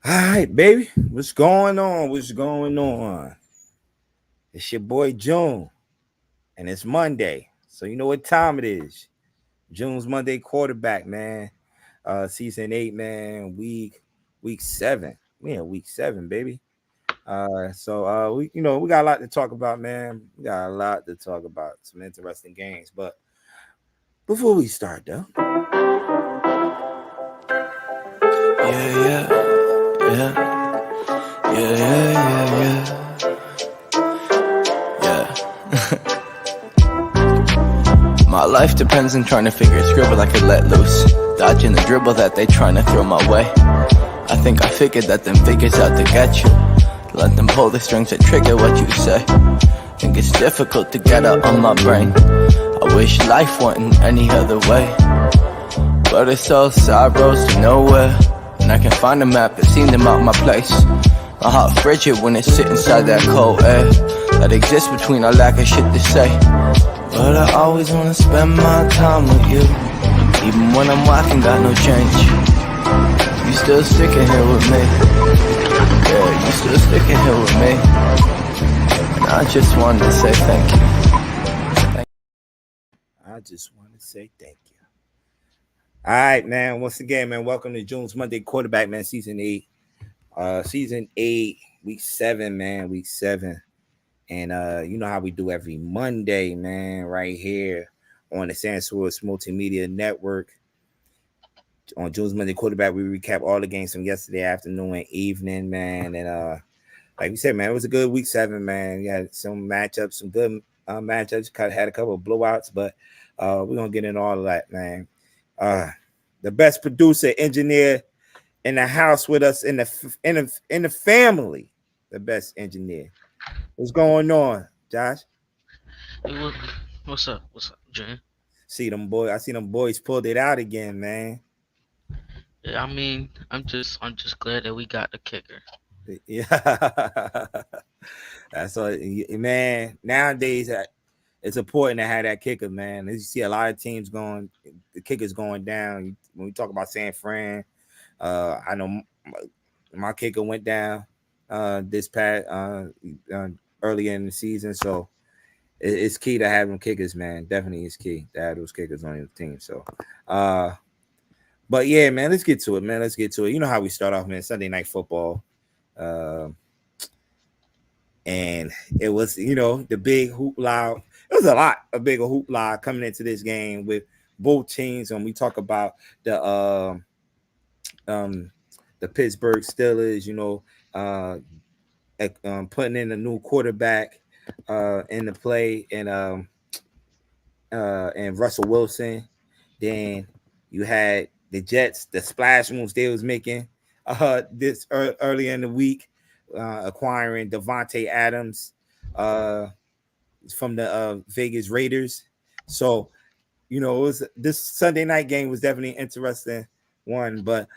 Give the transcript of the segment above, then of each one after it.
All right, baby. What's going on? What's going on? It's your boy June, and it's Monday. So you know what time it is. June's Monday quarterback, man. Season 8, man. Week 7. We in week 7, baby. We got a lot to talk about, man. We got a lot to talk about. Some interesting games. But before we start though. Yeah, yeah, yeah, yeah, yeah, yeah. My life depends on trying to figure a scribble I could let loose, dodging the dribble that they trying to throw my way. I think I figured that them figures out to get you. Let them pull the strings that trigger what you say. Think it's difficult to get out on my brain. I wish life wasn't any other way, but it's all side roads to nowhere. And I can find a map that seen them out my place. My heart frigid when it sit inside that cold air that exists between our lack of shit to say. But I always wanna spend my time with you, even when I'm walking, got no change. You still sticking here with me. Yeah, you still sticking here with me. And I just wanted to say thank you. I just want to say thank you. All right, man. Once again, man, welcome to June's Monday quarterback, man. Season 8. Season 8, week 7, man. Week 7. And you know how we do every Monday, man, right here on the SamzSportz Multimedia Network. On June's Monday quarterback, we recap all the games from yesterday afternoon and evening, man. And like we said, man, it was a good week 7, man. We had some matchups, some good matchups. Had a couple of blowouts, but we're gonna get into all of that, man. The best producer, engineer in the house with us in the family. The best engineer. What's going on, Josh? Hey, what's up? What's up, Jane? I see them boys pulled it out again, man. Yeah, I mean, I'm just glad that we got the kicker. Yeah, that's all, man. Nowadays, it's important to have that kicker, man. As you see a lot of teams going, the kickers going down. When we talk about San Fran, I know my kicker went down this past earlier in the season, so it's key to having kickers, man. Definitely is key to have those kickers on your team. So, but yeah, man, let's get to it, man. Let's get to it. You know how we start off, man. Sunday night football. Uh, and it was, the big hoopla. It was a bigger hoopla coming into this game with both teams. When we talk about the Pittsburgh Steelers, putting in a new quarterback in the play, and Russell Wilson. Then you had the Jets, the splash moves they was making this earlier in the week, acquiring Devontae Adams from the Vegas Raiders. So, it was this Sunday night game was definitely interesting one, but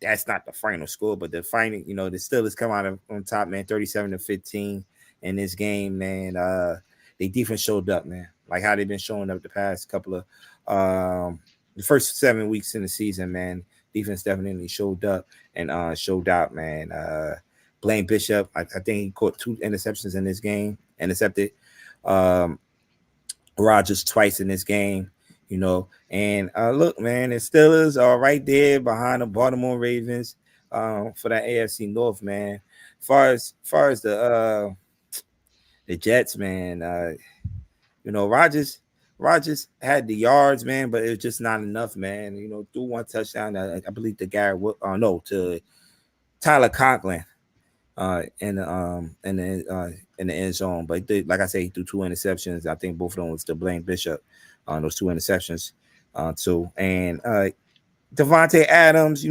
that's not the final score. But the final, the Steelers come out on top, man, 37-15 in this game, man. They defense showed up, man, like how they've been showing up the past couple of the first 7 weeks in the season, man. Defense definitely showed up and showed out, man. Blaine Bishop, I think he caught 2 interceptions in this game, intercepted Rodgers twice in this game, And look, man, the Steelers are right there behind the Baltimore Ravens for that AFC North, man. Far as the Jets, man, Rodgers had the yards, man, but it was just not enough, man. Threw 1 touchdown. I believe to to Tyler Conklin in the end zone. But like I say, he threw 2 interceptions. I think both of them was to Blaine Bishop on those 2 interceptions too. And Devontae Adams,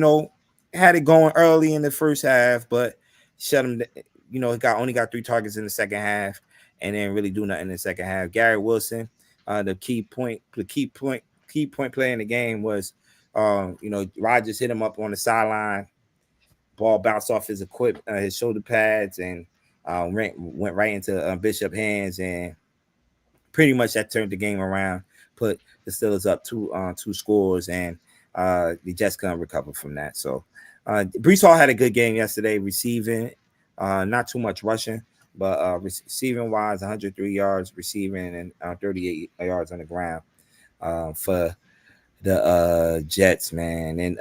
had it going early in the first half, but shut him. Only got 3 targets in the second half, and then really do nothing in the second half. Garrett Wilson, the key point play in the game was, Rodgers hit him up on the sideline. Ball bounced off his his shoulder pads, and went right into Bishop's hands, and pretty much that turned the game around. Put the Steelers up 2 scores, and the Jets couldn't recover from that. So, Brees Hall had a good game yesterday, receiving, not too much rushing, but receiving wise, 103 yards receiving and 38 yards on the ground for the Jets, man. And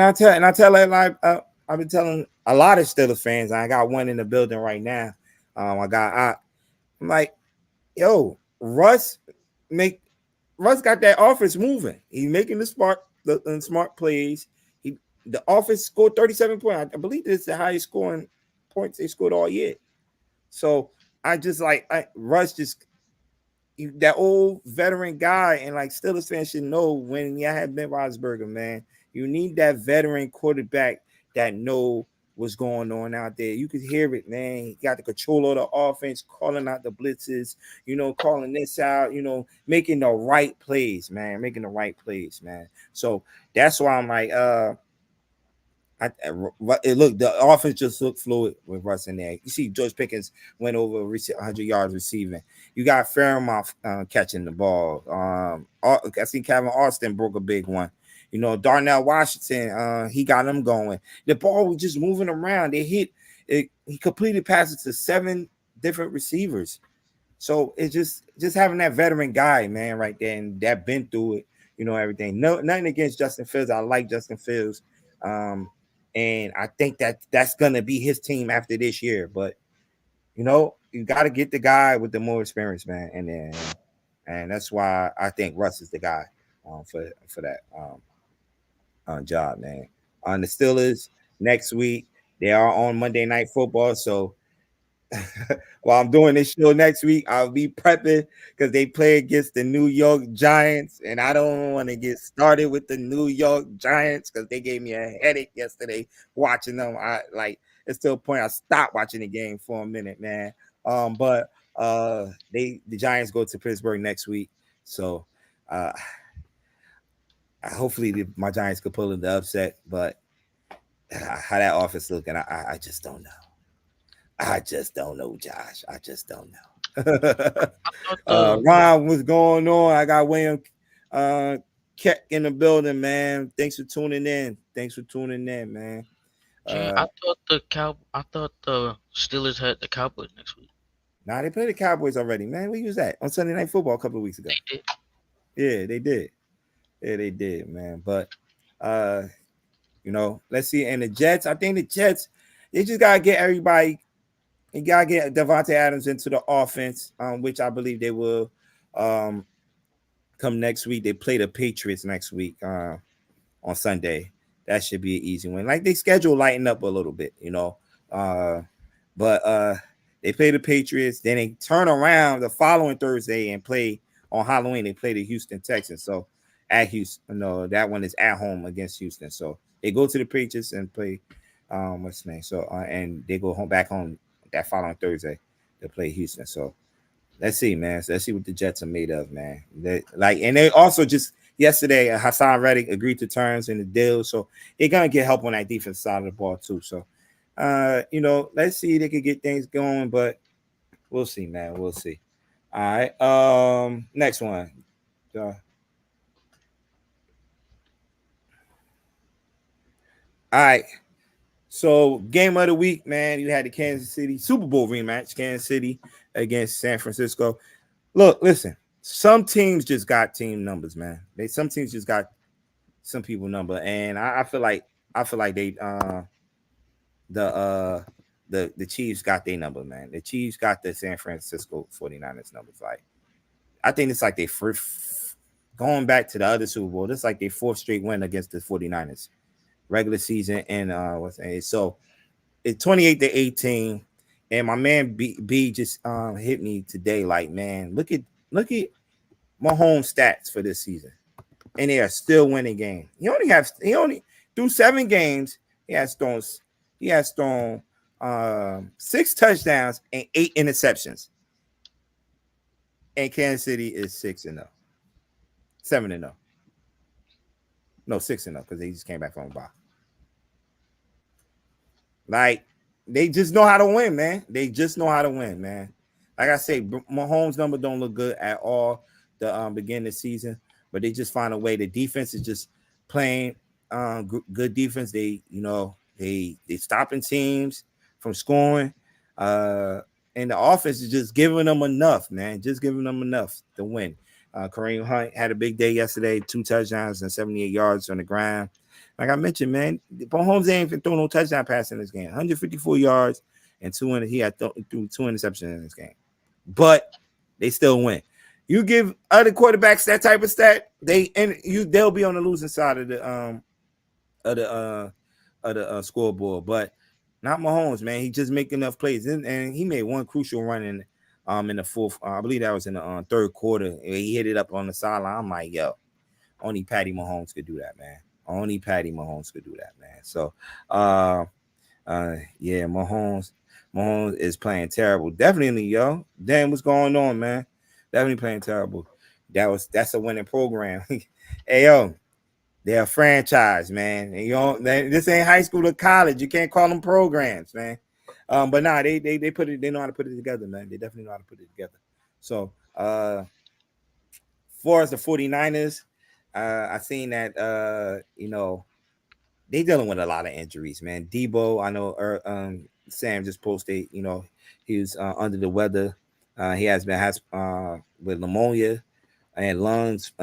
I've been telling a lot of Steelers fans. I got one in the building right now. I'm like, yo, make Russ got that offense moving. He's making the smart plays. The offense scored 37 points. I believe this is the highest scoring points they scored all year. So I just Russ just that old veteran guy, and like Steelers fans should know when you had Ben Roethlisberger, man, you need that veteran quarterback that know what's going on out there. You could hear it, man. He got the control of the offense, calling out the blitzes, calling this out, making the right plays, man, making the right plays, man. So that's why I'm like, the offense just looked fluid with Russ in there. You see, George Pickens went over 100 yards receiving. You got Fairmouth catching the ball. I see Kevin Austin broke a big one. Darnell Washington, he got them going. The ball was just moving around. They hit it. He completed passes to 7 different receivers. So it's just having that veteran guy, man, right there, and that been through it. Everything. No, nothing against Justin Fields. I like Justin Fields. And I think that's gonna be his team after this year. But you got to get the guy with the more experience, man. And that's why I think Russ is the guy for that job, man. On the Steelers next week, they are on Monday Night Football. So while I'm doing this show next week, I'll be prepping because they play against the New York Giants, and I don't want to get started with the New York Giants because they gave me a headache yesterday watching them. It's to a point I stopped watching the game for a minute, man. But the Giants go to Pittsburgh next week, so hopefully my Giants could pull in the upset. But how that offense looking, I just don't know. I just don't know, Josh. I just don't know. Ron, what's going on? I got William Keck in the building, man. Thanks for tuning in. Man. I thought the Steelers had the Cowboys next week. Nah, they played the Cowboys already, man. We used that on Sunday Night Football a couple of weeks ago. They did. Yeah, they did. Yeah, they did, man. But let's see. And the Jets, I think the Jets, they just gotta get everybody. You gotta get Devontae Adams into the offense, which I believe they will come next week. They play the Patriots next week on Sunday. That should be an easy win. Like they schedule lighten up a little bit, but they play the Patriots. Then they turn around the following Thursday and play on Halloween. They play the Houston Texans. So at Houston, no, that one is at home against Houston. So they go to the Patriots and play what's the name? So and they go back home that following Thursday to play Houston. So let's see, man. So let's see what the Jets are made of, man. And they also just yesterday, Hassan Reddick agreed to terms in the deal, so they're gonna get help on that defense side of the ball too. So, let's see if they could get things going, but we'll see, man. We'll see. All right. Next one. All right. So game of the week, man. You had the Kansas City Super Bowl rematch, Kansas City against San Francisco. Look, listen. Some teams just got team numbers, man. Some teams just got some people number, and I feel like they the Chiefs got their number, man. The Chiefs got the San Francisco 49ers numbers. Like I think it's like they first going back to the other Super Bowl. This is like their 4th straight win against the 49ers. Regular season and so it's 28-18, and my man B just hit me today. Like, man, look at Mahomes' stats for this season, and they are still winning games. He only through 7 games he has thrown 6 touchdowns and 8 interceptions, and Kansas City is 6-0, 7-0. No, 6-0 because they just came back from a bye. Like, they just know how to win, man. Like I say, Mahomes' number don't look good at all the beginning of the season, but they just find a way. The defense is just playing good defense. They, They stopping teams from scoring. Uh, and the offense is just giving them enough, man. Just giving them enough to win. Kareem Hunt had a big day yesterday, 2 touchdowns and 78 yards on the ground. Like I mentioned, man, Mahomes ain't even thrown no touchdown pass in this game. 154 yards and he had threw 2 interceptions in this game. But they still win. You give other quarterbacks that type of stat, they'll be on the losing side of the scoreboard. But not Mahomes, man. He just make enough plays, and he made one crucial run in the fourth. I believe that was in the third quarter. He hit it up on the sideline. I'm like, yo, only Patty Mahomes could do that, man. Only Patty Mahomes could do that, man. So, yeah, Mahomes is playing terrible. Definitely, yo. Damn, what's going on, man? Definitely playing terrible. That's a winning program. Hey, yo, they're a franchise, man. And this ain't high school or college. You can't call them programs, man. But nah, they put it. They know how to put it together, man. They definitely know how to put it together. So, for as the 49ers, I seen that they dealing with a lot of injuries, man. Debo, I know Sam just posted, he was under the weather. He has with pneumonia and lungs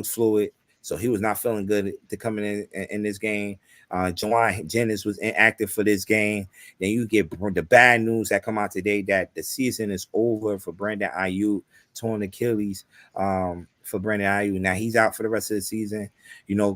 fluid. So he was not feeling good to coming in this game. Jawan Jennings was inactive for this game. Then you get the bad news that come out today that the season is over for Brandon Ayuk, torn Achilles for Brandon Ayuk. Now he's out for the rest of the season.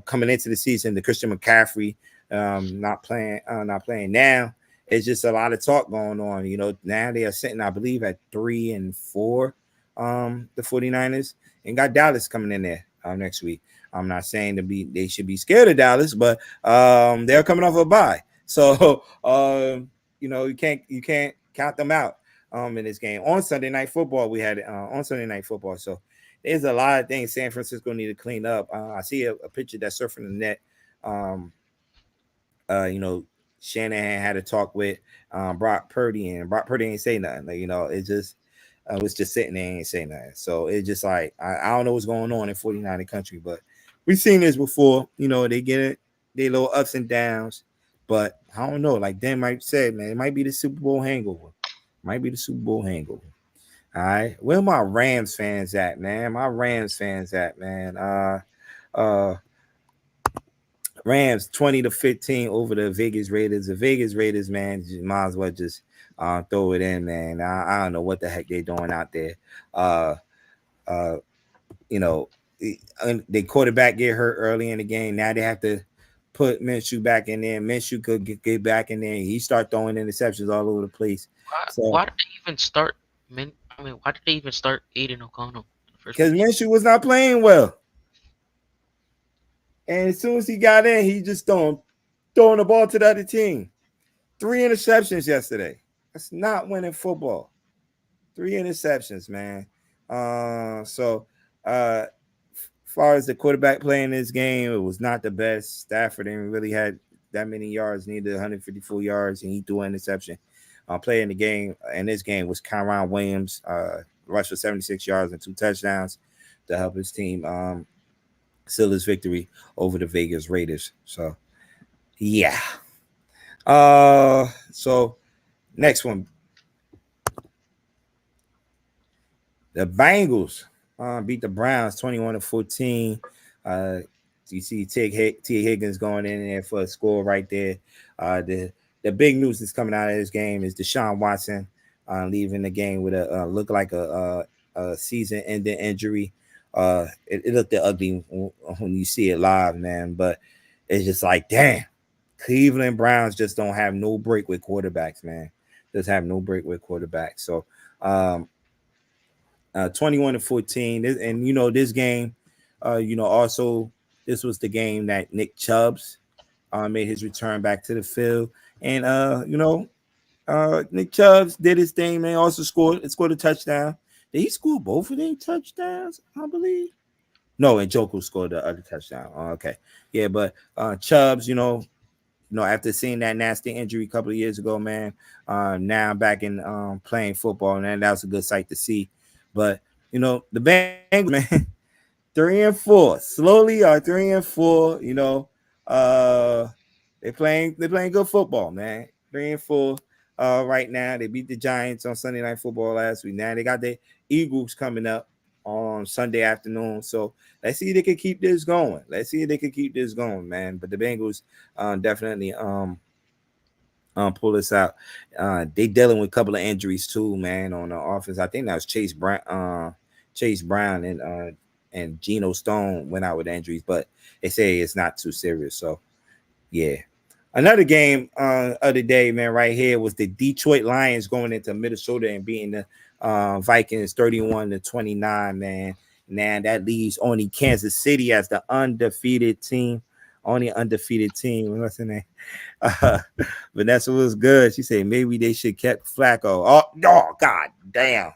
Coming into the season, the Christian McCaffrey not playing now. It's just a lot of talk going on. Now they are sitting, I believe, at 3-4, the 49ers, and got Dallas coming in there next week. I'm not saying they should be scared of Dallas, but they're coming off a bye. So you can't count them out in this game. On Sunday Night Football, we had on Sunday Night Football. So there's a lot of things San Francisco need to clean up. I see a picture that's surfing the net. Shanahan had a talk with Brock Purdy, and Brock Purdy ain't say nothing. It just was just sitting there and ain't say nothing. So it's just like I don't know what's going on in 49er country, but we've seen this before. They get it, they little ups and downs, but I don't know. Like Dan might say, man, it might be the Super Bowl hangover. Might be the Super Bowl hangover. All right, where my Rams fans at, man? My Rams fans at, man. Rams 20-15 over the Vegas Raiders. The Vegas Raiders, man, might as well just throw it in, man. I don't know what the heck they're doing out there. The quarterback get hurt early in the game. Now they have to put Minshew back in there. Minshew could get back in there. He start throwing interceptions all over the place. Why did they even start? Why did they even start Aiden O'Connell? Because Minshew was not playing well. And as soon as he got in, he just throwing the ball to the other team. 3 interceptions yesterday. That's not winning football. 3 interceptions, man. Far as the quarterback playing this game, it was not the best. Stafford didn't really had that many yards, needed 154 yards, and he threw an interception. Playing the game in this game was Kyron Williams, rushed for 76 yards and 2 touchdowns to help his team seal his victory over the Vegas Raiders. So, yeah. So next one, the Bengals beat the Browns 21-14. You see T. Higgins going in there for a score right there. The big news that's coming out of this game is Deshaun Watson leaving the game with a look like a season-ending injury. It looked ugly when you see it live, man. But it's just like, damn, Cleveland Browns just don't have no break with quarterbacks, man. Just have no break with quarterbacks. So, 21-14, and this game, also this was the game that Nick Chubbs made his return back to the field, and Nick Chubbs did his thing, man. Also scored a touchdown. Did he score both of them touchdowns? I believe. No, and Joku scored the other touchdown. Oh, okay, yeah, but Chubbs, after seeing that nasty injury a couple of years ago, man, now I'm back in playing football, and that was a good sight to see. But the Bengals, man, 3-4, slowly are 3-4. They're playing good football, man. 3-4 right now. They beat the Giants on Sunday Night Football last week. Now they got the Eagles coming up on Sunday afternoon. So let's see if they can keep this going. Let's see if they can keep this going, man. But the Bengals definitely pull this out. They dealing with a couple of injuries too, man, on the offense. I think that was Chase Brown and Geno Stone went out with injuries, but they say it's not too serious. So yeah. Another game of the day, man, right here was the Detroit Lions going into Minnesota and beating the Vikings 31-29, man. Now that leaves only Kansas City as the undefeated team. Only undefeated team. What's the name? Vanessa was good. She said maybe they should kept Flacco. Oh, God damn.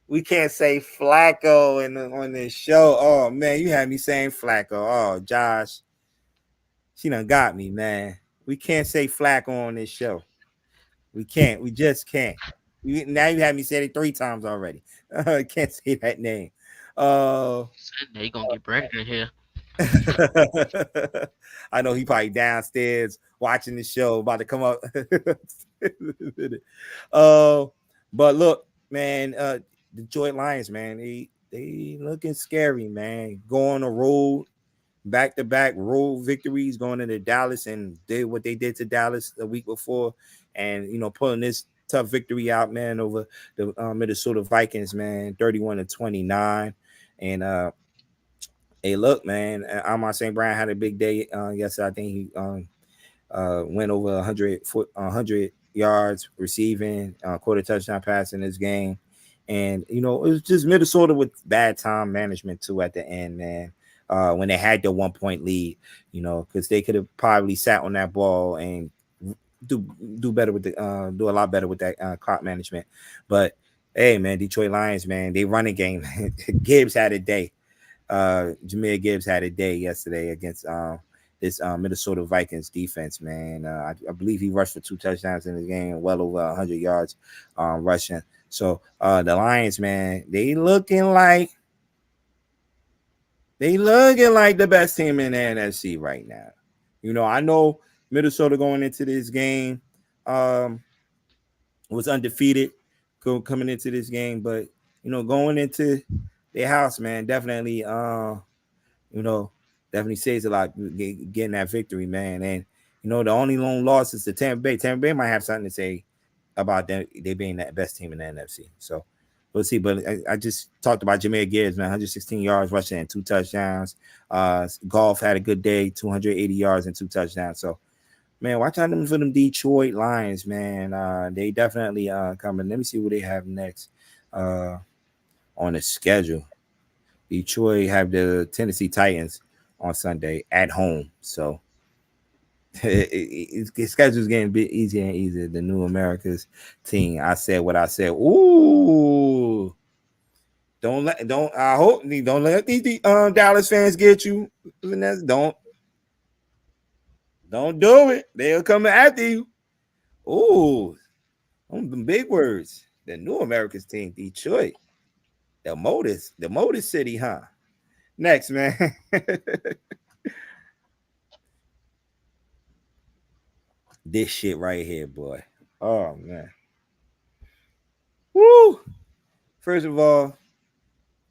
We can't say Flacco on this show. Oh, man, you had me saying Flacco. Oh, Josh. She done got me, man. We can't say Flacco on this show. We can't. We just can't. Now you had me say it 3 times already. I can't say that name. Uh, They gonna get Brandon in here. I know he probably downstairs watching the show, about to come up. uh, but look, man, Detroit Lions, man, they looking scary, man. Go on the road, back-to-back road victories, going into Dallas, and did what they did to Dallas the week before, and pulling this tough victory out, man, over the Minnesota Vikings, man, 31-29, and hey, look, man, Amon St. Brown had a big day yesterday. I think he went over 100 yards receiving, quarter touchdown pass in this game. And, it was just Minnesota with bad time management, too, at the end, man, when they had the 1-point lead, because they could have probably sat on that ball and do better with do a lot better with that clock management. But, hey, man, Detroit Lions, man, they run a game. Gibbs had a day. Jameer Gibbs had a day yesterday against this Minnesota Vikings defense, man. I believe he rushed for 2 touchdowns in the game, well over 100 yards rushing. So the Lions, man, they looking like the best team in the NFC right now. I know Minnesota going into this game was undefeated coming into this game, but going into their house, man, definitely definitely says a lot getting that victory, man. And the only lone loss is to Tampa Bay. Tampa Bay might have something to say about them, they being that best team in the NFC. So we'll see. But I just talked about Jameer Gibbs, man, 116 yards rushing and 2 touchdowns. Golf had a good day, 280 yards and 2 touchdowns. So, man, watch out for them Detroit Lions, man. They definitely coming. Let me see what they have next on the schedule. Detroit have the Tennessee Titans on Sunday at home. So the schedule's getting a bit easier and easier. The New America's team. I said what I said. Ooh. Don't I hope don't let these Dallas fans get you. Don't do it. They'll come after you. Ooh. Them big words. The New America's team, Detroit. The Motor City, huh? Next, man. This shit right here, boy. Oh man. Woo! First of all,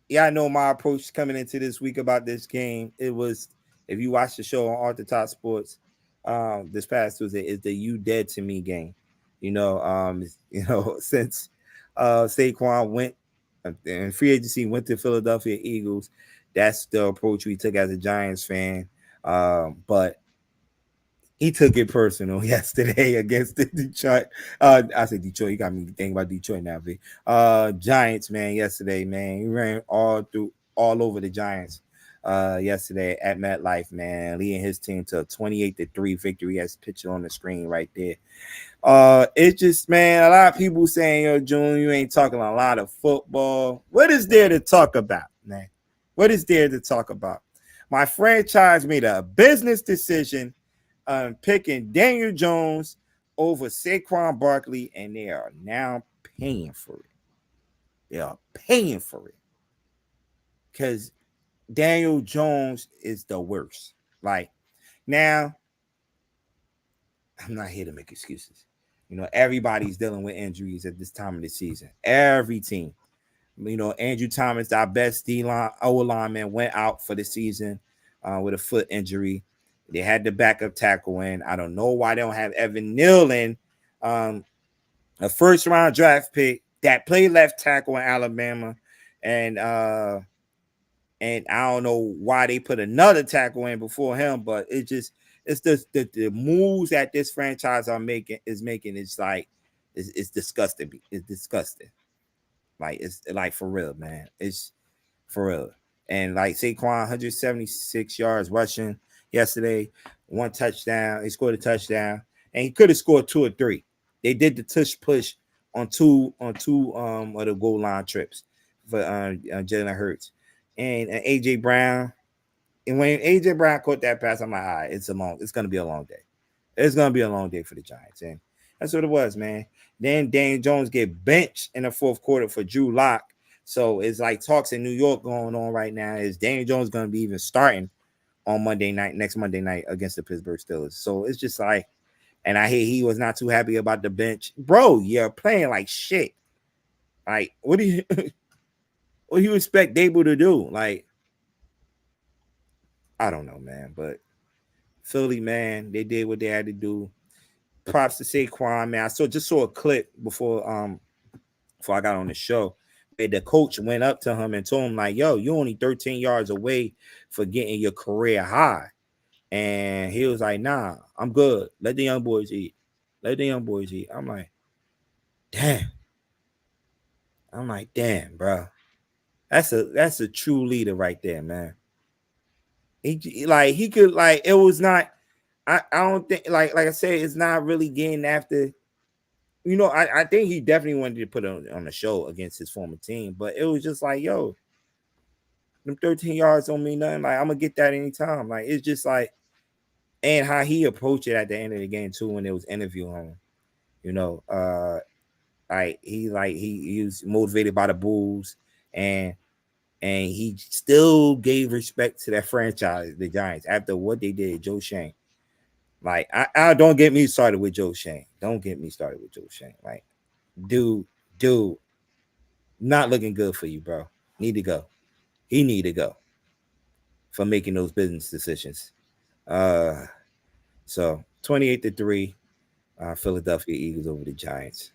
yeah, I know my approach coming into this week about this game. It was, if you watch the show on Off the Top Sports, this past Tuesday, is the "You Dead to Me" game. Since Saquon went and free agency went to Philadelphia Eagles, that's the approach we took as a Giants fan. But he took it personal yesterday against the Detroit. I said Detroit. You got me thinking about Detroit now, V. Giants, man. Yesterday, man, he ran all over the Giants. Yesterday at MetLife, man, leading his team to a 28-3 victory, as picture on the screen right there. It's just, man, a lot of people saying, yo, June, you ain't talking a lot of football. What is there to talk about, man? What is there to talk about? My franchise made a business decision picking Daniel Jones over Saquon Barkley, and they are now paying for it. They are paying for it because Daniel Jones is the worst. Like, now, I'm not here to make excuses. Everybody's dealing with injuries at this time of the season. Every team. Andrew Thomas, our best D line O lineman, went out for the season with a foot injury. They had the backup tackle in. I don't know why they don't have Evan Neal in, um, a first round draft pick that played left tackle in Alabama, and I don't know why they put another tackle in before him, but it's just the moves that this franchise making is like it's disgusting. It's disgusting. Like it's like for real, man. It's for real. And like Saquon, 176 yards rushing yesterday, one touchdown. He scored a touchdown, and he could have scored two or three. They did the tush push on two of the goal line trips for Jalen Hurts and AJ Brown. And when AJ Brown caught that pass, I'm like, all right, it's gonna be a long day. It's gonna be a long day for the Giants, and that's what it was, man. Then Daniel Jones get benched in the fourth quarter for Drew Lock. So it's like talks in New York going on right now. Is Daniel Jones gonna be even starting on next Monday night against the Pittsburgh Steelers? So it's just like, and I hear he was not too happy about the bench, bro. You're playing like shit. Like, what do you what do you expect Dable to do? Like, I don't know, man. But Philly, man, they did what they had to do. Props to Saquon, man. I saw a clip before I got on the show where the coach went up to him and told him like, "Yo, you only 13 yards away for getting your career high," and he was like, "Nah, I'm good. Let the young boys eat. Let the young boys eat." Damn. I'm like, damn, bro. That's a true leader right there, man. He could like it was not. I don't think like I said, it's not really getting after. I think he definitely wanted to put on a show against his former team, but it was just like, yo, them 13 yards don't mean nothing. Like, I'm gonna get that anytime. Like, it's just like, and how he approached it at the end of the game too when it was interviewing him. You know, he was motivated by the Bulls, and he still gave respect to that franchise, the Giants, after what they did, Joe Shane. Like, I don't get me started with Joe Shane. Don't get me started with Joe Shane. Like, dude, dude, not looking good for you, bro. Need to go. He need to go for making those business decisions. Uh, so 28-3, Philadelphia Eagles over the Giants.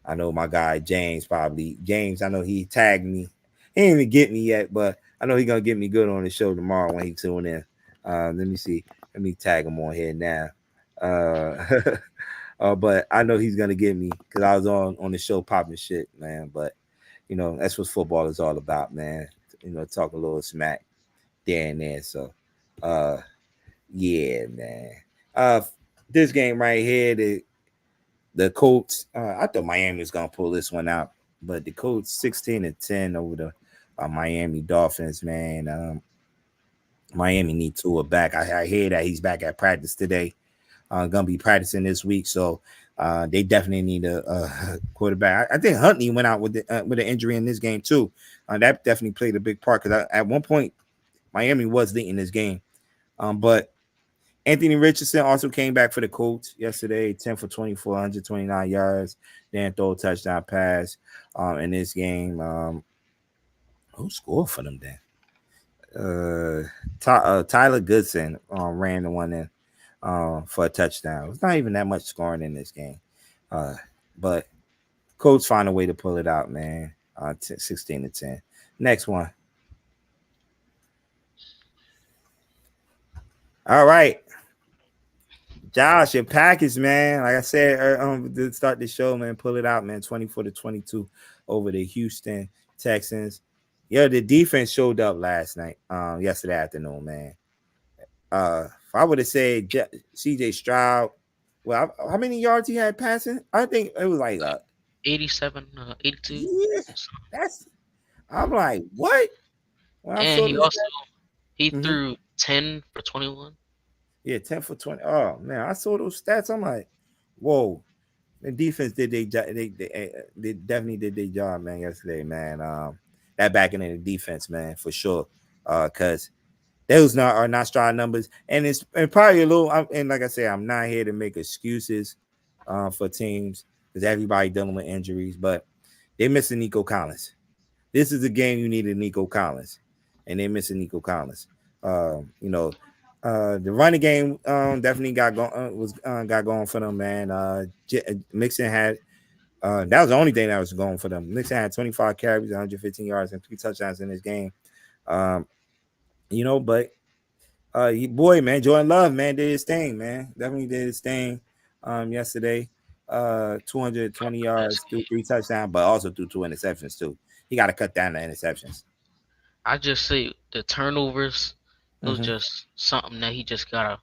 I know my guy James. I know he tagged me. He didn't even get me yet, but I know he's gonna get me good on the show tomorrow when he tune in. Let me see. Let me tag him on here now. Uh, but I know he's gonna get me because I was on the show popping shit, man. But that's what football is all about, man. Talk a little smack there and there. So, uh, yeah, man. Uh, this game right here, the Colts. I thought Miami was gonna pull this one out, but the Colts 16-10 over the Miami Dolphins, man. Miami need Tua back. I hear that he's back at practice today. Gonna be practicing this week, so they definitely need a quarterback. I think Huntley went out with an injury in this game too. That definitely played a big part because at one point Miami was leading this game. But Anthony Richardson also came back for the Colts yesterday, 10 for 24, 129 yards, then throw a touchdown pass in this game. Who scored for them then? Tyler Goodson ran the one in for a touchdown. It's not even that much scoring in this game. But Colts find a way to pull it out, man. 16-10. Next one. All right. Josh, your Packers, man. Like I said, to start the show, man, pull it out, man. 24-22 over the Houston Texans. Yeah, the defense showed up last night, yesterday afternoon, man. If I would have said CJ Stroud, well, how many yards he had passing? I think it was like 87, 82. yeah, that's. I'm like, what? When I And saw he this, also he mm-hmm. threw 10 for 21. Yeah, 10 for 20. Oh man, I saw those stats. I'm like, whoa. The defense did they definitely did their job, man, yesterday, man. That backing in the defense, man, for sure. Cause Those not are not strong numbers, and it's and probably a little. And like I said, I'm not here to make excuses for teams because everybody dealing with injuries, but they're missing Nico Collins. This is a game you needed Nico Collins, and they're missing Nico Collins. You know, the running game definitely got going for them, man. Mixon had that was the only thing that was going for them. Mixon had 25 carries, 115 yards, and 3 touchdowns in this game. Um, but boy, man, Jordan Love, man, did his thing, man. Definitely did his thing yesterday. 220 Best yards, threw game. 3 touchdowns, but also threw 2 interceptions too. He got to cut down the interceptions. I just say the turnovers. It was Mm-hmm. just something that he just gotta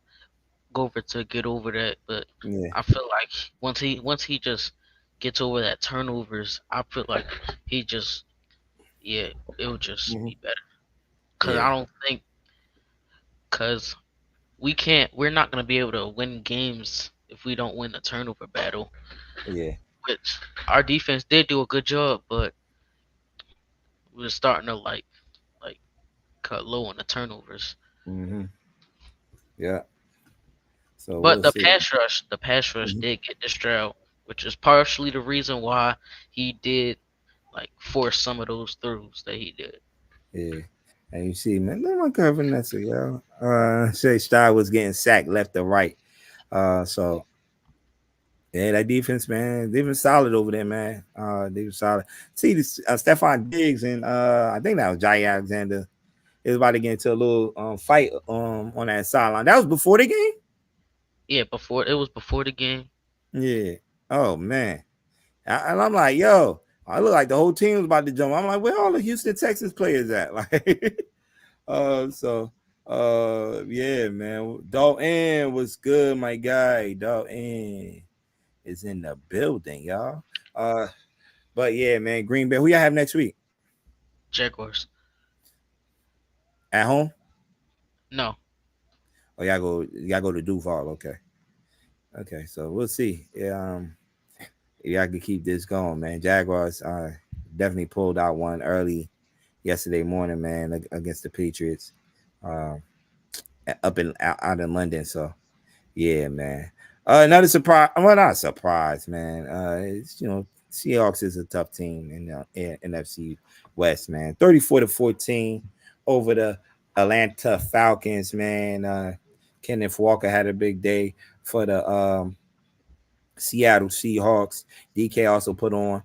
go over to get over that. But Yeah, I feel like once he just gets over that turnovers, I feel like he just yeah, it'll just mm-hmm. be better. Cause Yeah, I don't think cause we're not gonna be able to win games if we don't win the turnover battle. yeah. Which our defense did do a good job, but we're starting to like cut low on the turnovers. Mm-hmm. Yeah. So But we'll see. the pass rush Mm-hmm. did get the Stroud, which is partially the reason why he did like force some of those throws that he did. Yeah. And you see, man, no one covering that, so yo. Shay Star was getting sacked left or right. So yeah, that defense, man, they been solid over there, man. They were solid. See, this Stephon Diggs and I think that was Jay Alexander. It was about to get into a little fight on that sideline. That was before the game. Yeah, before it was before the game. Yeah. Oh man. And I'm like, yo, I look like the whole team was about to jump. I'm like, where all the Houston Texans players at? Like, so yeah, man. Dalton was good, my guy. Dalton is in the building, y'all. But yeah, man, Green Bay. Who y'all have next week? Jaguars. At home? No, Or y'all go to Duval. Okay. Okay, so we'll see. Yeah, if y'all can keep this going, man. Jaguars definitely pulled out one early yesterday morning, man, against the Patriots. Um, out in London. So yeah, man. Another surprise. Well, not a surprise, man. It's Seahawks is a tough team in the NFC West, man. 34-14 over the Atlanta Falcons, man. Kenneth Walker had a big day for the Seattle Seahawks. DK also put on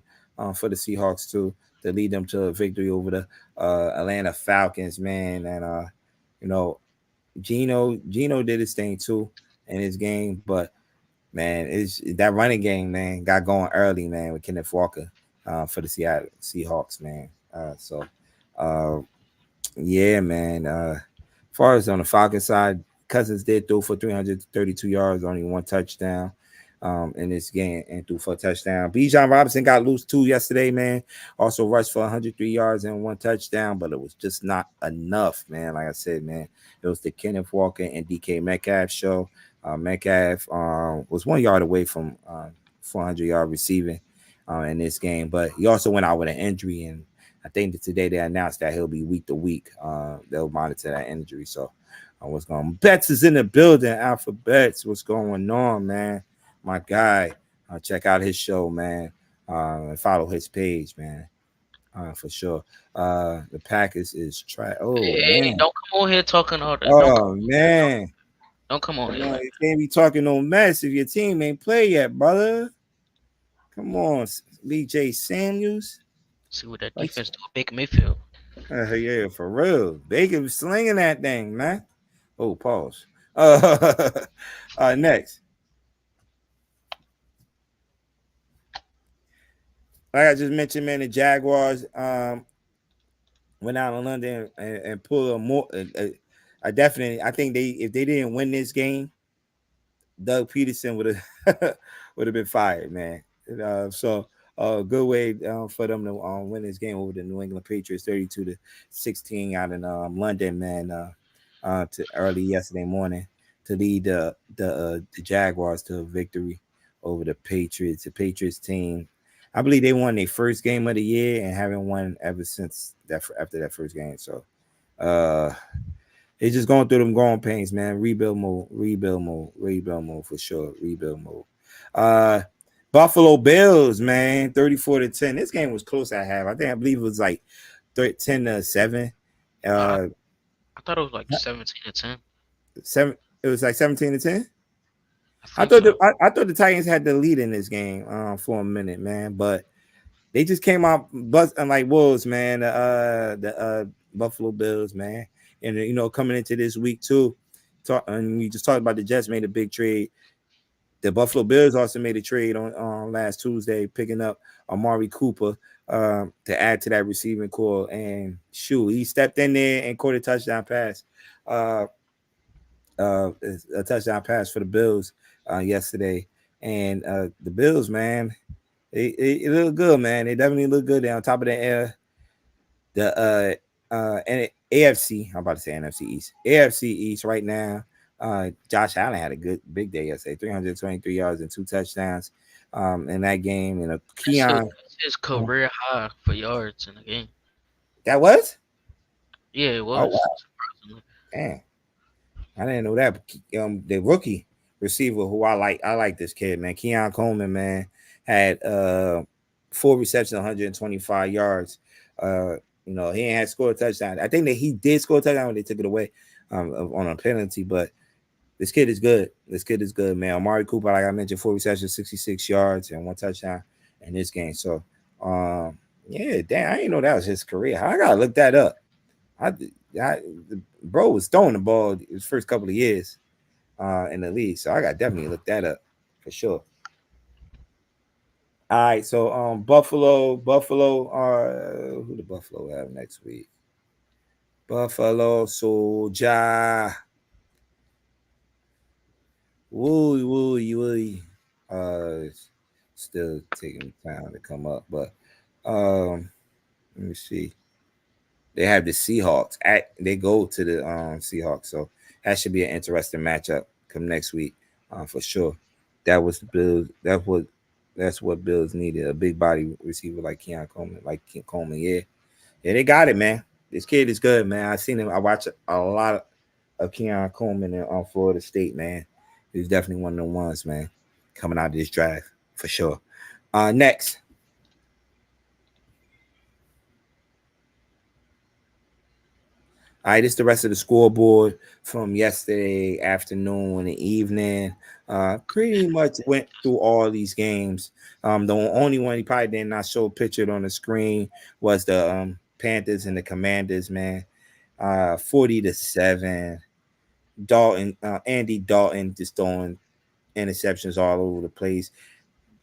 for the Seahawks too to lead them to a victory over the Atlanta Falcons, man. And you know, Gino did his thing too in his game, but man, it's that running game, man, got going early, man, with Kenneth Walker for the Seattle Seahawks, man. So uh yeah, man. As far as on the Falcons side, Cousins did throw for 332 yards, only one touchdown in this game, and threw for a touchdown. Bijan Robinson got loose too yesterday, man. Also rushed for 103 yards and one touchdown, but it was just not enough, man. Like I said, man, it was the Kenneth Walker and DK Metcalf show. Metcalf was 1 yard away from 400-yard receiving in this game, but he also went out with an injury, and I think that today they announced that he'll be week to week. They'll monitor that injury. So what's going on? Betts is in the building. Alpha Betts, what's going on, man? My guy. Check out his show, man. And follow his page, man. For sure. The Packers is try. Oh hey, man. don't come on here talking all that. Oh man. Don't come on Come here on, like you can't be talking no mess if your team ain't play yet, brother. Come on, BJ Samuels. that. See what that Like, defense do with Baker Mayfield. yeah, for real. Baker slinging that thing, man. Oh, pause. Next, like I just mentioned, man, the Jaguars went out in London and pulled a more. I think if they didn't win this game, Doug Peterson would have would have been fired, man. So good way for them to win this game over the New England Patriots, 32-16 out in London, man. To early yesterday morning to lead the Jaguars to a victory over the Patriots. The Patriots team, I believe they won their first game of the year and haven't won ever since that after that first game. So, uh, It's just going through them growing pains, man. Rebuild mode, rebuild mode, rebuild mode for sure. Rebuild mode. Uh Buffalo Bills, man, 34-10. This game was close at half. I believe it was like 10-7. I Uh I thought it was like 17-10. seven it was like 17-10. I think so. I thought the Titans had the lead in this game for a minute, man, but they just came out busting like wolves, man. The Buffalo Bills, man, and coming into this week too. And we just talked about the Jets made a big trade. The Buffalo Bills also made a trade on last Tuesday, picking up Amari Cooper to add to that receiving core. And shoot, he stepped in there and caught a touchdown pass. Uh, a touchdown pass for the Bills yesterday. And the Bills, man, they look good, man. They definitely look good. They're on top of and AFC. I'm about to say NFC East. AFC East right now. Josh Allen had a good big day yesterday. 323 yards and 2 touchdowns in that game. And a Keon. That's his career high for yards in the game. That was? Yeah, it Oh was. wow. Surprisingly. Damn. I didn't know that. The rookie receiver who I like this kid, man. Keon Coleman, man, had 4 receptions, 125 yards. He ain't had scored a touchdown. I think that he did score a touchdown when they took it away on a penalty, but this kid is good. This kid is good, man. Amari Cooper, like I mentioned, 4 receptions, 66 yards, and 1 touchdown in this game. So, yeah, damn, I didn't know that was his career. I gotta look that up. I, the bro was throwing the ball his first couple of years in the league, so I got definitely look that up for sure. All right, so Buffalo, who the Buffalo have next week? Buffalo Soldier, woo. Uh, Still taking time to come up, but let me see. They have the Seahawks. They go to the Seahawks, so that should be an interesting matchup come next week for sure. That was the Bills. That's what Bills needed, a big body receiver like Keon Coleman. Yeah, yeah, they got it, man. This kid is good, man. I seen him. I watch a lot of Keon Coleman on Florida State, man. He's definitely one of the ones, man, coming out of this draft for sure. Next, all right, this is the rest of the scoreboard from yesterday afternoon and evening. Pretty much went through all these games. The only one he probably did not show pictured on the screen was the Panthers and the Commanders, man. 40-7. Andy Dalton just throwing interceptions all over the place.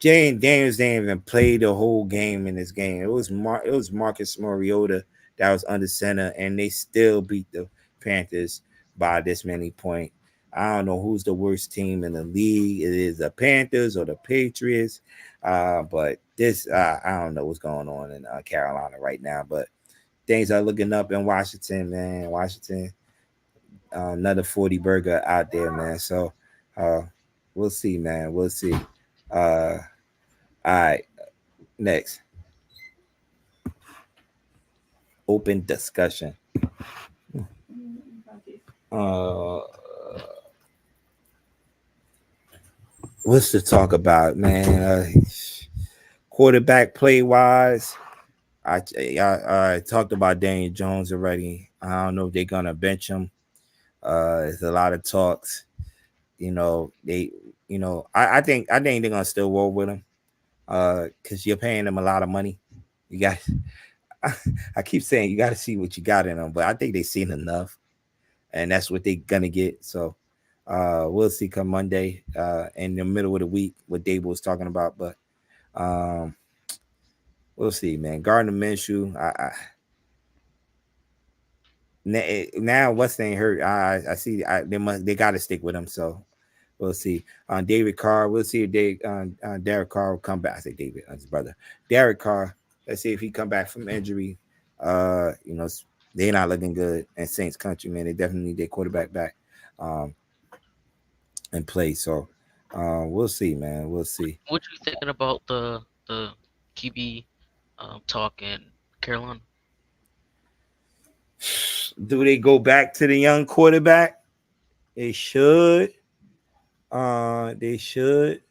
Jane Daniels didn't even play the whole game in this game. It was Marcus Mariota that was under center, and they still beat the Panthers by this many points. I don't know who's the worst team in the league. It is the Panthers or the Patriots. But this, I don't know what's going on in Carolina right now. But things are looking up in Washington, man. Washington, another 40 burger out there, man. So we'll see, man. We'll see. All right, next open discussion. Uh, what's to talk about, man? Quarterback play wise, I talked about Daniel Jones already. I don't know if they're gonna bench him. There's a lot of talks. I think they're gonna still roll with him. Because you're paying them a lot of money. You got I keep saying you got to see what you got in them, but I think they've seen enough, and that's what they're gonna get. So we'll see come Monday in the middle of the week what Dave was talking about, but um, we'll see, man. Gardner Minshew, now what's they hurt? I see. They got to stick with him. So we'll see. David Carr, we'll see if Derek Carr will come back. I say David, his brother, Derek Carr. Let's see if he come back from injury. They're not looking good in Saints country, man. They definitely need their quarterback back and play. So we'll see, man. We'll see. What you thinking about the QB talk in Carolina? Do they go back to the young quarterback? They should. They should.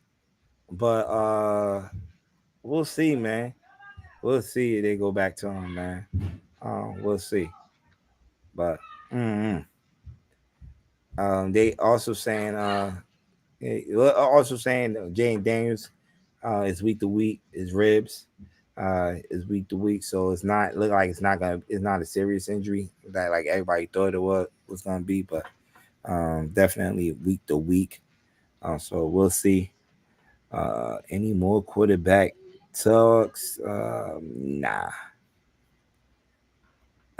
But we'll see, man. We'll see if they go back to him, man. We'll see. But mm, they also saying also saying Jane Daniels is week to week, his ribs is week to week, so it's not look like it's not a serious injury that like everybody thought it was gonna be, but definitely week to week. So we'll see. Any more quarterback talks? Nah.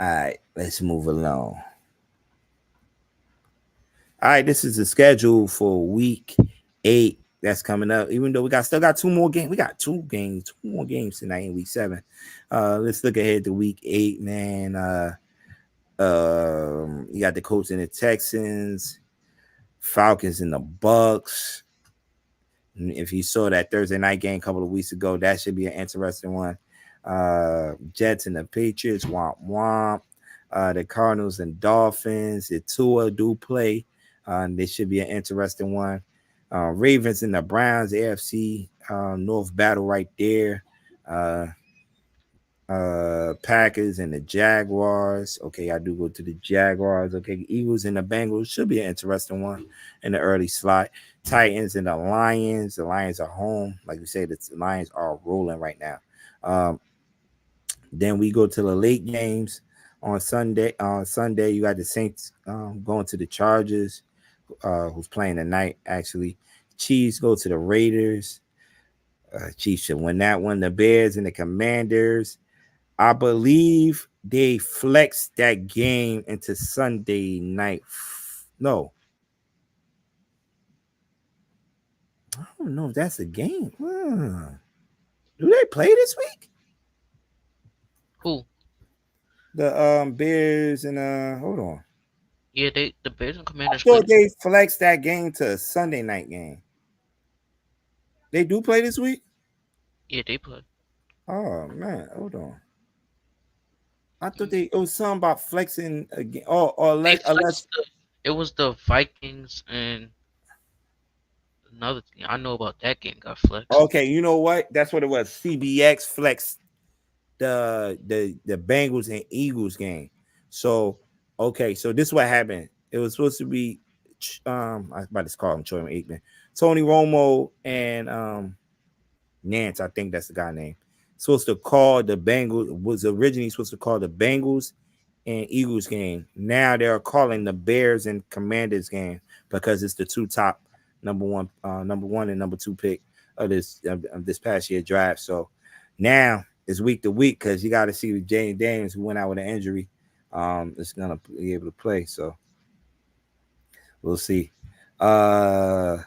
All right, let's move along. All right, this is the schedule for week 8 that's coming up. Even though we got 2 more games, we got 2 more games tonight in week 7. Let's look ahead to week 8, man. You got the Colts and the Texans, Falcons and the Bucks. If you saw that Thursday night game a couple of weeks ago, that should be an interesting one. Jets and the Patriots, womp womp. The Cardinals and Dolphins. The Tua do play. This should be an interesting one. Ravens and the Browns, AFC North battle right there. Packers and the Jaguars. Okay, I do go to the Jaguars. Okay, Eagles and the Bengals should be an interesting one in the early slot. Titans and the Lions. The Lions are home. Like we said, the Lions are rolling right now. Then we go to the late games on Sunday. On Sunday, you got the Saints going to the Chargers, who's playing tonight, actually. Chiefs go to the Raiders. Chiefs should win that one. The Bears and the Commanders. I believe they flexed that game into Sunday night. No. I don't know if that's a game. Do they play this week? Who? The Bears and hold on. Yeah, the Bears and I Commanders thought played. they flexed that game to a Sunday night game. They do play this week? Yeah, they played. Oh man, hold on. I thought it was something about flexing again. Or They unless flexed it was the Vikings and another thing. I know about that game got flexed. okay, you know what? That's what it was. CBX flexed the Bengals and Eagles game. So okay, so this is what happened. It was supposed to be I was about to call him Troy Aikman, Tony Romo and Nance. I think that's the guy name. Supposed to call the Bengals was originally supposed to call the Bengals and Eagles game. Now they're calling the Bears and Commanders game because it's the two top number one and number 2 pick of this past year draft. So now it's week to week because you got to see with Jane Daniels, who went out with an injury, is gonna be able to play. So we'll see. Well,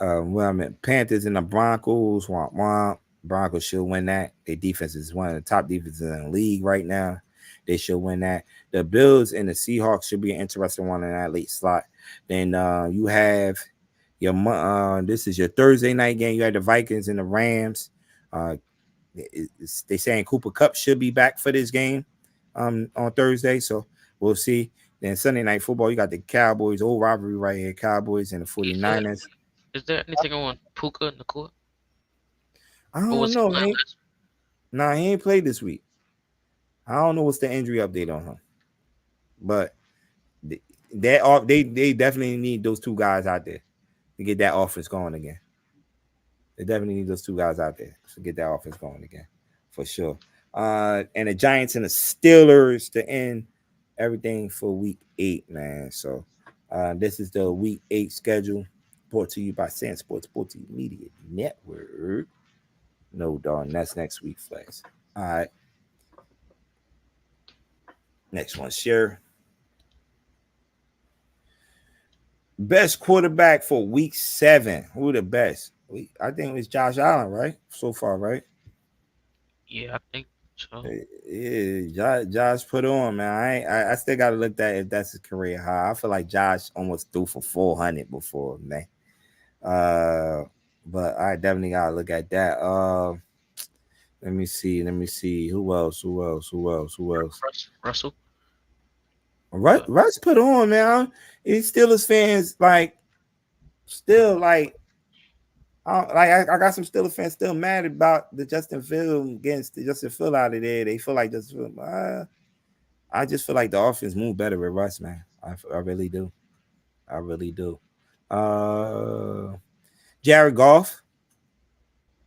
I mean, Panthers and the Broncos. Womp womp. Broncos should win that. Their defense is one of the top defenses in the league right now. They should win that. The Bills and the Seahawks should be an interesting one in that late slot. Then you have your this is your Thursday night game. You have the Vikings and the Rams. They saying Cooper Kupp should be back for this game on Thursday, so we'll see. Then Sunday night football, you got the Cowboys, old rivalry right here, Cowboys and the 49ers. Is there anything on Puka in the court? I Or don't was he know. playing last Nah, he ain't played this week. I don't know what's the injury update on him, but they definitely need those two guys out there to get that offense going again. They definitely need those two guys out there to get that offense going again, for sure. And the Giants and the Steelers to end everything for week 8, man. So this is the week 8 schedule brought to you by SamzSportz Media Network. No, darn, that's next week, Flex. All right. Next one, share. Best quarterback for week 7. Who the best? I think it was Josh Allen, right? So far, right? Yeah, I think so. Yeah, Josh put on, man. I still gotta look at if that's his career high. I feel like Josh almost threw for 400 before, man. But I definitely gotta look at that. Let me see. Who else? Russell. But Russ put on, man. He's Steelers fans like still like I got some Steelers fans still mad about the Justin Field against the Justin Field out of there. They feel like Justin Field. I just feel like the offense moved better with Russ, man. I really do. I really do. Uh, Jared Goff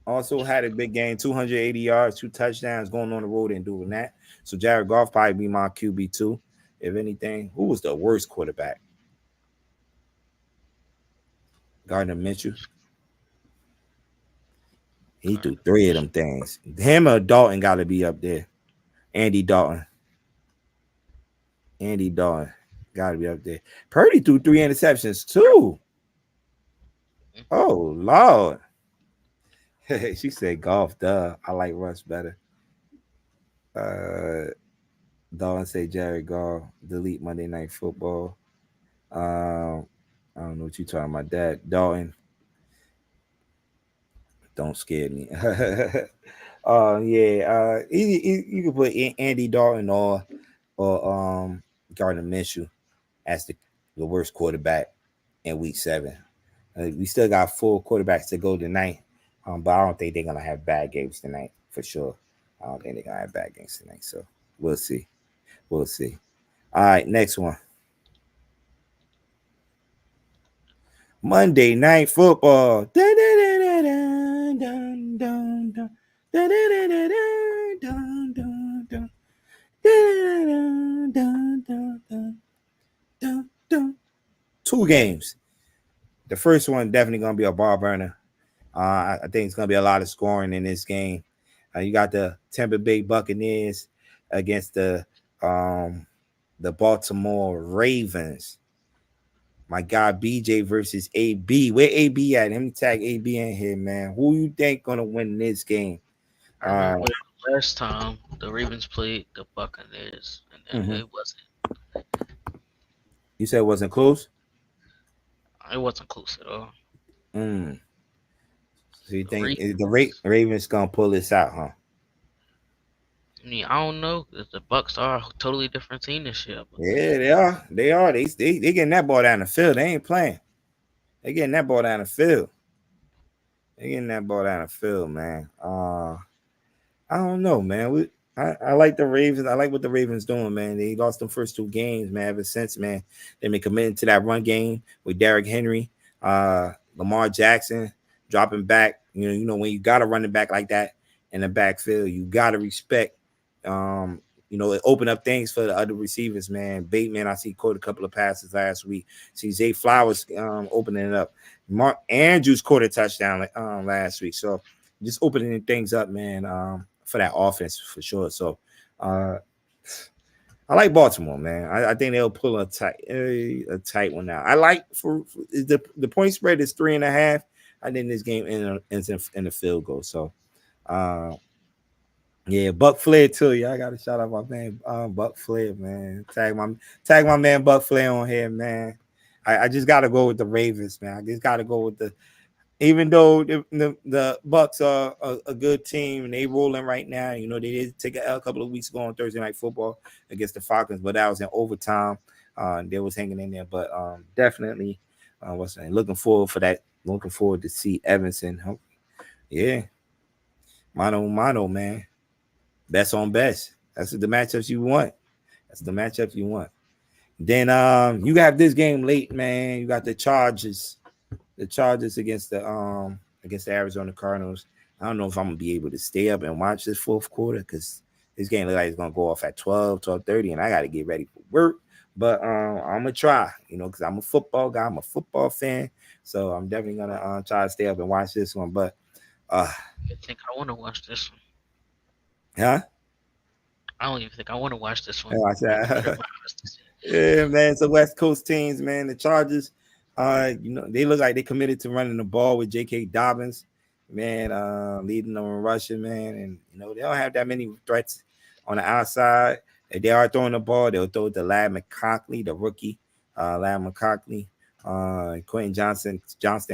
also had a big game, 280 yards, 2 touchdowns, going on the road and doing that. So Jared Goff probably be my QB too, if anything. Who was the worst quarterback? Gardner Minshew. He threw Gardner three of them Minshew. things. Him or Dalton got to be up there. Andy Dalton. Andy Dalton got to be up there. Purdy threw 3 interceptions too. Oh Lord. She said golf. Duh. I like Russ better. Uh, Dalton say Jared Goff. Delete Monday Night Football. I don't know what you talking about. That Dalton. Don't scare me. Yeah. You can put Andy Dalton or Gardner Minshew as the worst quarterback in Week 7. We still got 4 quarterbacks to go tonight, but I don't think they're gonna have bad games tonight for sure. I don't think they're gonna have bad games tonight, so we'll see. We'll see. All right, next one. Monday Night Football. Two games. The first one definitely gonna be a bar burner. I think it's gonna be a lot of scoring in this game. You got the Tampa Bay Buccaneers against the Baltimore Ravens. My guy BJ versus AB. Where AB at? Let me tag AB in here, man. Who you think gonna win this game? I remember last time the Ravens played the Buccaneers, and Mhm. You said it wasn't close. it wasn't close at all. Mm. So you The think is the Ravens. Ravens gonna pull this out, huh? I mean, I don't know, 'cause the Bucks are a totally different team this year, I Yeah, believe. they are. They are. They getting that ball down the field. They ain't playing. They getting that ball down the field. They getting that ball down the field, man. I don't know, man. I like the Ravens. I like what the Ravens doing, man. They lost them first 2 games, man. Ever since, man, they've been committing to that run game with Derrick Henry, Lamar Jackson dropping back. When you got to run it back like that in the backfield, you got to respect. Um, it open up things for the other receivers, man. Bateman, I see caught a couple of passes last week. See Zay Flowers opening it up. Mark Andrews caught a touchdown last week, so just opening things up, man, for that offense for sure. So uh, I like Baltimore, man. I think they'll pull a tight one out. I like for the point spread is 3.5. I think this game ends in a field goal. So uh, yeah, Buck Flair too. Yeah, I gotta shout out my man Buck Flair, man. Tag my man Buck Flair on here, man. I just gotta go with the Ravens, man. I just gotta go with the even though the Bucks are a good team and they rolling right now. They did take a couple of weeks ago on Thursday Night Football against the Falcons, but that was in overtime. They was hanging in there, but definitely, looking forward for that. Looking forward to see Evanson. Yeah, mano, man. Best on best. That's the matchups you want. That's the matchup you want. Then you have this game late, man. You got the Chargers against the Arizona Cardinals. I don't know if I'm gonna be able to stay up and watch this fourth quarter because this game looks like it's gonna go off at 12:30, and I gotta get ready for work. But I'm gonna try, because I'm a football guy, I'm a football fan, so I'm definitely gonna try to stay up and watch this one. But uh, I think I want to watch this one. huh? I don't even think I want to watch this one. Yeah, I I'm gonna put it in said, my eyes to see. yeah, man. It's the West Coast teams, man. The Chargers, they look like they committed to running the ball with J.K. Dobbins, man, leading them in rushing, man. And they don't have that many threats on the outside. If they are throwing the ball, they'll throw it to Lad McConkey, the rookie, Lad McConkey. Quentin Johnston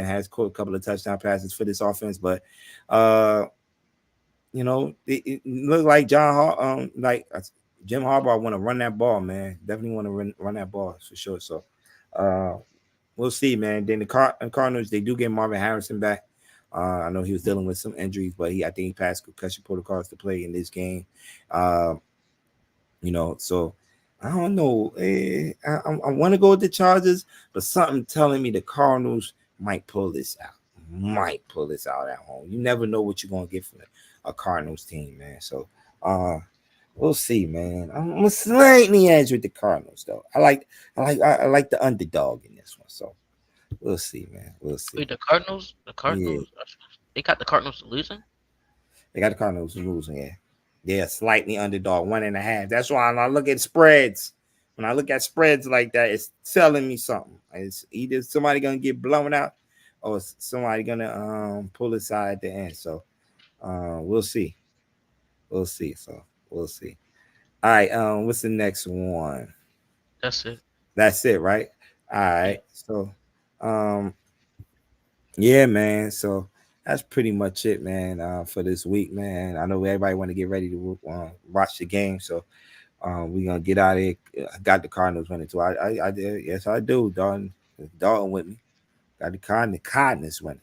has caught a couple of touchdown passes for this offense, but it looked like Jim Harbaugh want to run that ball, man. Definitely want to run that ball for sure. So, uh, we'll see, man. Then the Cardinals, they do get Marvin Harrison back. I know he was dealing with some injuries, but I think he passed concussion protocols to play in this game. Uh, so I don't know. I want to go with the Chargers, but something telling me the Cardinals might pull this out. Might pull this out at home. You never know what you're gonna get from a Cardinals team, man. So, uh, we'll see, man. I'm a slightly edge with the Cardinals, though. I like the underdog in this one. So we'll see, man. We'll see. Wait, the Yeah, Cardinals, they got the Cardinals losing. they got the Cardinals losing. Yeah, they're slightly underdog, 1.5. That's why when I look at spreads, like that, it's telling me something. It's either somebody gonna get blown out, or somebody gonna pull aside at the end. So we'll see. We'll see. So we'll see. All right. What's the next one? That's it. That's it, right? All Yeah. right. So, um, yeah, man. So that's pretty much it, man. For this week, man. I know everybody want to get ready to watch the game, so we gonna get out of here. I got the Cardinals winning too. I did. Yes, I do. Dalton with me. Got the Cardinals winning.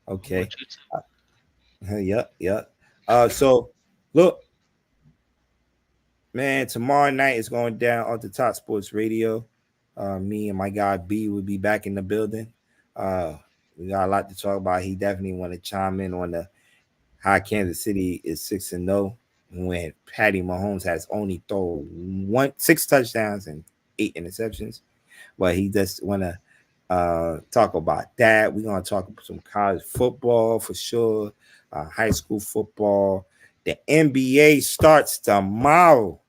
I'm Okay. with you too. Yep. Yep. So look, man, tomorrow night is going down on the Top Sports Radio. Me and my guy B will be back in the building. Uh, we got a lot to talk about. He definitely want to chime in on the how Kansas City is 6-0 when Patty Mahomes has only thrown 6 touchdowns and 8 interceptions. But he just want to talk about that. We're gonna talk about some college football for sure, high school football. The NBA starts tomorrow.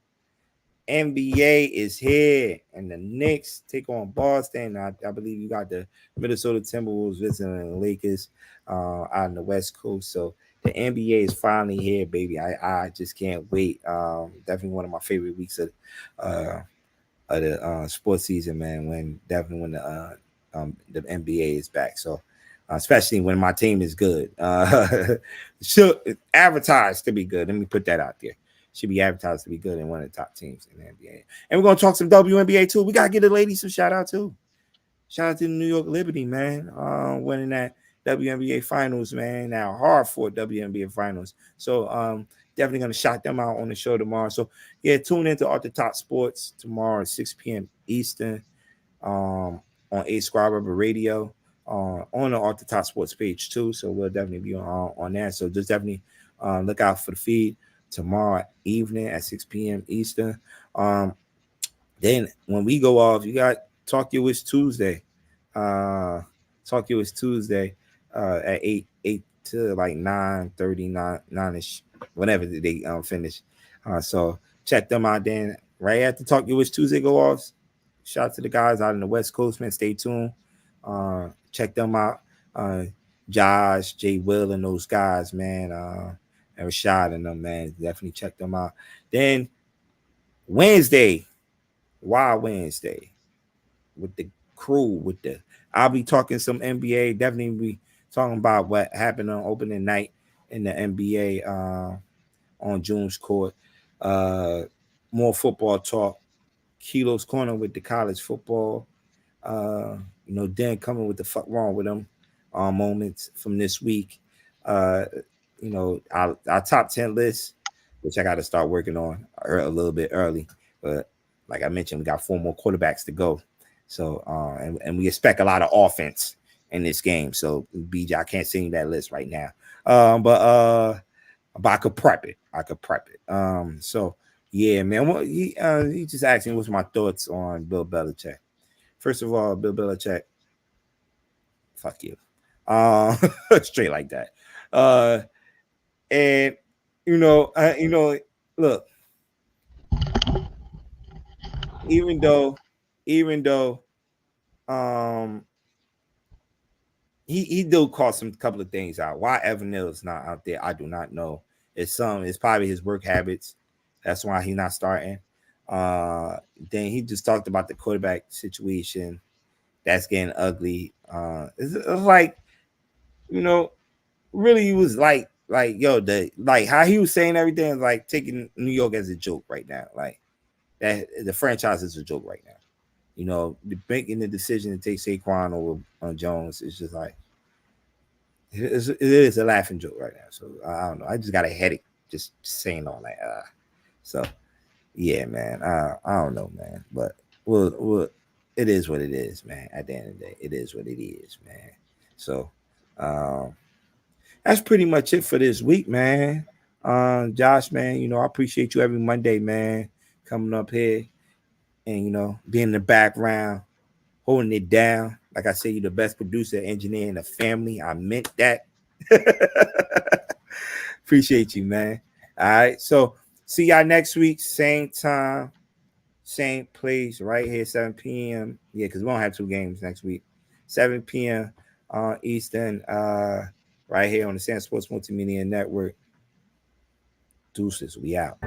NBA is here, and the Knicks take on Boston. I believe you got the Minnesota Timberwolves visiting the Lakers out on the West Coast. So the NBA is finally here, baby. I just can't wait. Definitely one of my favorite weeks uh, of the sports season, man. When the NBA is back. So especially when my team is good, should advertised to be good. Let me put that out there. Should be advertised to be good and one of the top teams in the NBA. And we're gonna talk some WNBA too. We gotta get the ladies some shout out too. Shout out to the New York Liberty, man. Winning that WNBA finals, man. Now hard for WNBA finals. So definitely gonna shout them out on the show tomorrow. So yeah, tune into Off the Top Sports tomorrow at 6 p.m. Eastern on A Squad Rubber Radio. On the Off the Top Sports page too. So we'll definitely be on that. So just definitely look out for the feed tomorrow evening at 6 p.m. Eastern. Then when we go off, you got Talk Your Wish Tuesday. Talk Your Wish Tuesday at 8 to like 9:30, 9ish, whenever they finish. So check them out then. Right after Talk Your Wish Tuesday go off. Shout out to the guys out in the West Coast, man. Stay tuned. Check them out. Josh, Jay Will, and those guys, man. And Rashad and them, man. Definitely check them out. Then Wednesday, Wild Wednesday, with the crew, I'll be talking some NBA. Definitely be talking about what happened on opening night in the NBA on June's court. More football talk. Kilo's Corner with the college football. Uh, Dan coming with the fuck wrong with them moments from this week. Uh, our top 10 list, which I got to start working on a little bit early. But like I mentioned, we got 4 more quarterbacks to go. So and we expect a lot of offense in this game. So BJ, I can't sing that list right now. But I could prep it. So yeah, man. Well, he just asked me what's my thoughts on Bill Belichick. First of all, Bill Belichick, fuck you. Straight like that. And look, even though um he do call some couple of things out. Why Evan Neal is not out there, I do not know. It's probably his work habits. That's why he's not starting. Then he just talked about the quarterback situation that's getting ugly. It's like, really, he was like like yo, the like how he was saying everything is like taking New York as a joke right now. Like that the franchise is a joke right now. You know, making the decision to take Saquon over Jones is just like it is a laughing joke right now. So I don't know. I just got a headache just saying all that. So yeah, man. I don't know, man. But we'll it is what it is, man. At the end of the day, it is what it is, man. So um, that's pretty much it for this week, man. Josh, man, I appreciate you every Monday, man, coming up here and being in the background, holding it down. Like I said, you're the best producer, engineer in the family. I meant that. Appreciate you, man. All right. So see y'all next week, same time, same place, right here, 7 p.m. Yeah, because we don't have two games next week. 7 p.m. Eastern, right here on the SamzSportz Multimedia Network. Deuces, we out.